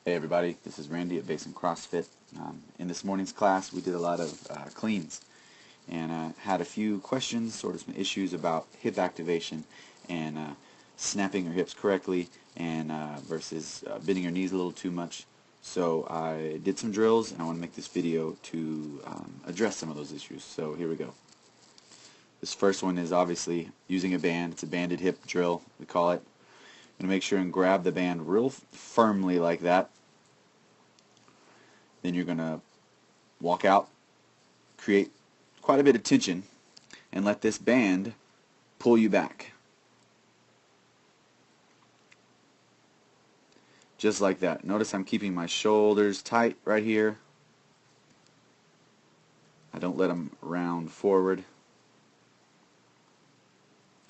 Hey everybody, this is Randy at Basin CrossFit. In this morning's class we did a lot of cleans and had a few questions, sort of some issues about hip activation and snapping your hips correctly and versus bending your knees a little too much. So I did some drills and I want to make this video to address some of those issues. So here we go. This first one is obviously using a band. It's a banded hip drill, we call it. I'm going to make sure and grab the band real firmly like that. Then you're going to walk out, create quite a bit of tension, and let this band pull you back. Just like that. Notice I'm keeping my shoulders tight right here. I don't let them round forward.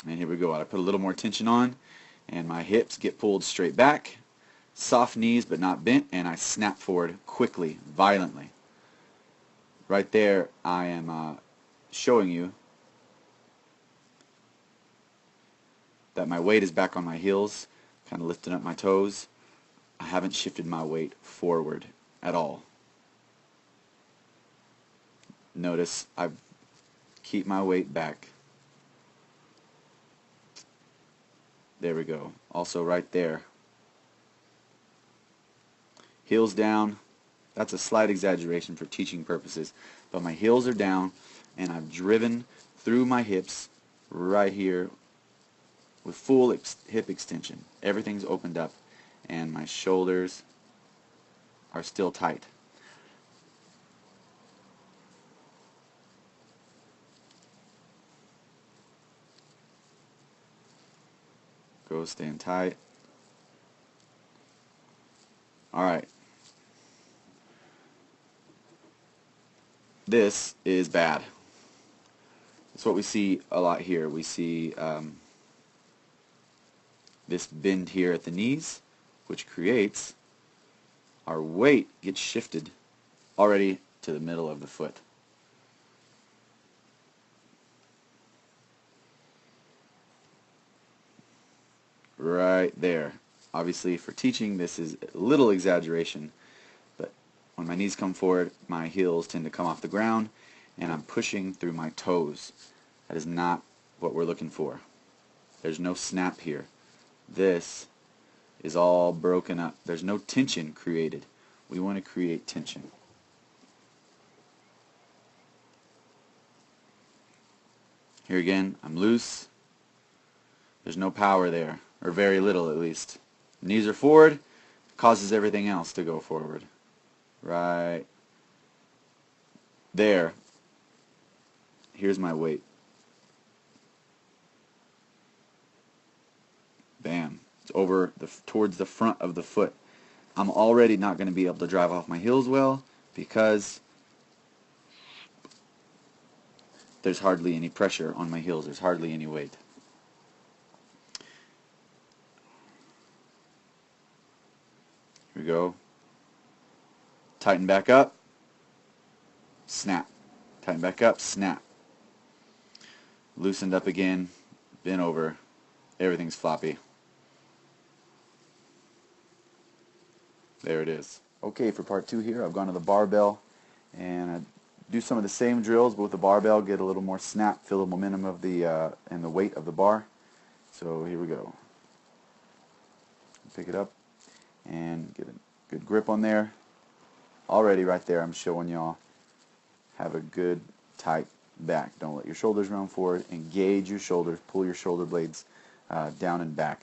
And here we go. I put a little more tension on, and my hips get pulled straight back. Soft knees but not bent, and I snap forward quickly, violently. Right there I am showing you that my weight is back on my heels, kind of lifting up my toes. I haven't shifted my weight forward at all. Notice I keep my weight back. There we go. Also right there. Heels down. That's a slight exaggeration for teaching purposes, but my heels are down and I've driven through my hips right here with full hip extension. Everything's opened up and my shoulders are still tight. Go, staying tight. Alright. This is bad. It's what we see a lot here. We see this bend here at the knees, which creates our weight gets shifted already to the middle of the foot. Right there. Obviously for teaching this is a little exaggeration, but when my knees come forward, my heels tend to come off the ground and I'm pushing through my toes. That is not what we're looking for. There's no snap here. This is all broken up. There's no tension created. We want to create tension. Here again, I'm loose. There's no power there, or very little at least. Knees are forward, causes everything else to go forward. Right there. Here's my weight. Bam. It's over towards the front of the foot. I'm already not going to be able to drive off my heels well because there's hardly any pressure on my heels. There's hardly any weight. Here we go. Tighten back up. Snap. Tighten back up. Snap. Loosened up again. Bent over. Everything's floppy. There it is. Okay, for part 2 here, I've gone to the barbell and I do some of the same drills, but with the barbell, get a little more snap, feel the momentum of the and the weight of the bar. So here we go. Pick it up and get a good grip on there. Already right there, I'm showing y'all have a good tight back. Don't let your shoulders round forward. Engage your shoulders. Pull your shoulder blades down and back.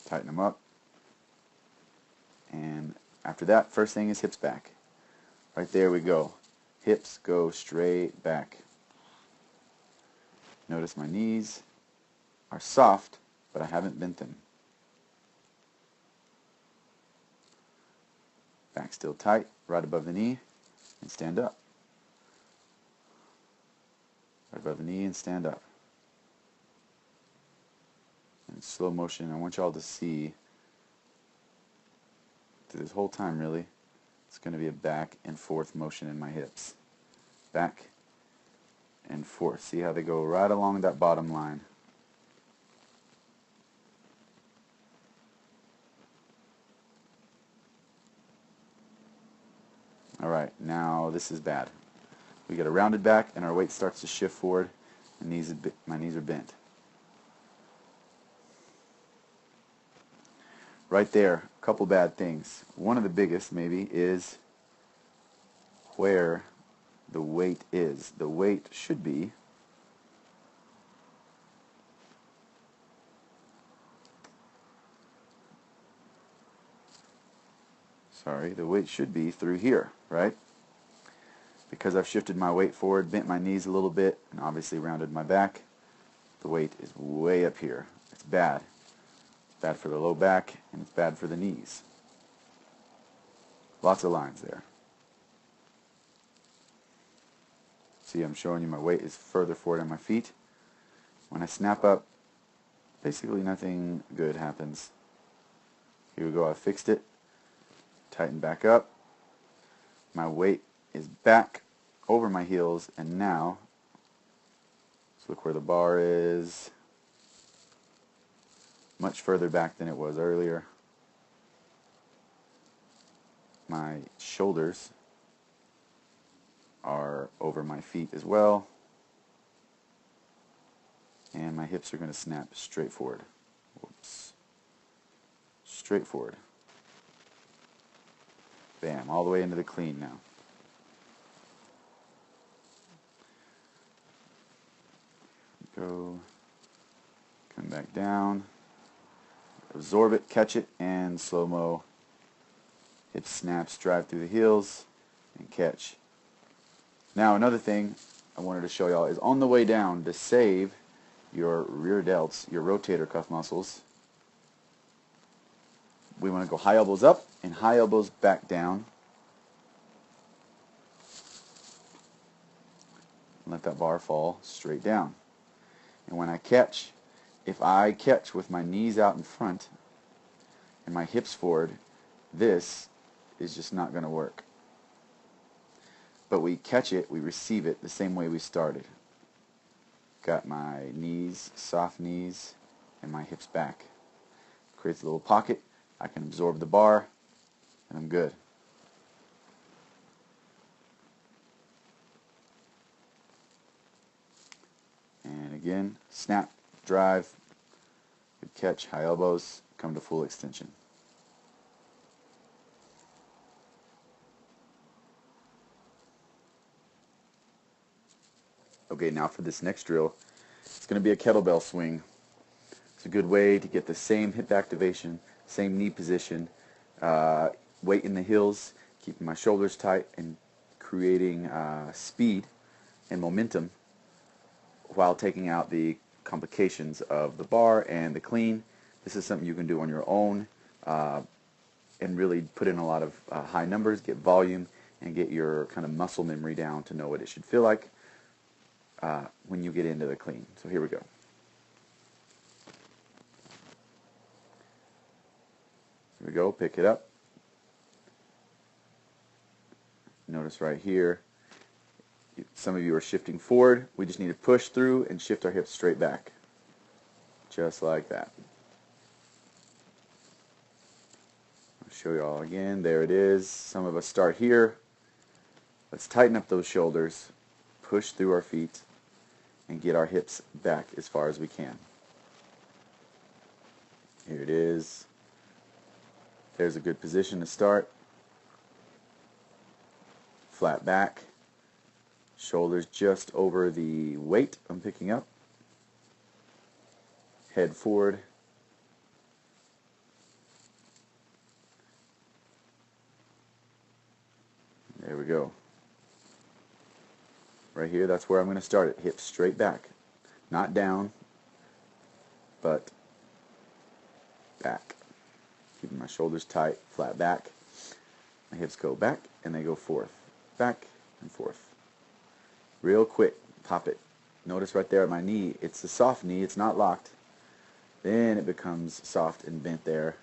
Tighten them up. And after that, first thing is hips back. Right there we go. Hips go straight back. Notice my knees are soft, but I haven't bent them. Back still tight, right above the knee, and stand up. Right above the knee and stand up. In slow motion, I want y'all to see through this whole time really, it's going to be a back and forth motion in my hips. Back and forth. See how they go right along that bottom line. Alright, now this is bad. We get a rounded back and our weight starts to shift forward and my knees are bent. Right there, a couple bad things. One of the biggest maybe is where the weight is. The weight should be the weight should be through here, right? Because I've shifted my weight forward, bent my knees a little bit, and obviously rounded my back, the weight is way up here. It's bad. It's bad for the low back, and it's bad for the knees. Lots of lines there. See, I'm showing you my weight is further forward on my feet. When I snap up, basically nothing good happens. Here we go, I fixed it. Tighten back up. My weight is back over my heels, and now, let's look where the bar is. Much further back than it was earlier. My shoulders are over my feet as well, and my hips are going to snap straight forward. Whoops. Straight forward. Bam, all the way into the clean now. Go, come back down, absorb it, catch it, and slow-mo. Hip snaps, drive through the heels, and catch. Now another thing I wanted to show y'all is on the way down, to save your rear delts, your rotator cuff muscles, we want to go high elbows up and high elbows back down. Let that bar fall straight down. And when I catch, if I catch with my knees out in front and my hips forward, this is just not going to work. But we catch it, we receive it the same way we started. Got my knees, soft knees, and my hips back. Creates a little pocket. I can absorb the bar, and I'm good. And again, snap, drive, good catch, high elbows, come to full extension. Okay, now for this next drill, it's going to be a kettlebell swing. It's a good way to get the same hip activation, same knee position, weight in the heels, keeping my shoulders tight, and creating speed and momentum while taking out the complications of the bar and the clean. This is something you can do on your own and really put in a lot of high numbers, get volume, and get your kind of muscle memory down to know what it should feel like when you get into the clean. So here we go. Here we go, pick it up. Notice right here, some of you are shifting forward. We just need to push through and shift our hips straight back. Just like that. I'll show you all again. There it is. Some of us start here. Let's tighten up those shoulders, push through our feet, and get our hips back as far as we can. Here it is. There's a good position to start. Flat back. Shoulders just over the weight I'm picking up. Head forward. There we go. Right here, that's where I'm going to start it. Hips straight back. Not down, but back. Keeping my shoulders tight, flat back. My hips go back and they go forth. Back and forth. Real quick, pop it. Notice right there at my knee, it's a soft knee, it's not locked. Then it becomes soft and bent there.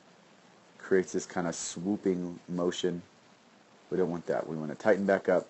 Creates this kind of swooping motion. We don't want that. We want to tighten back up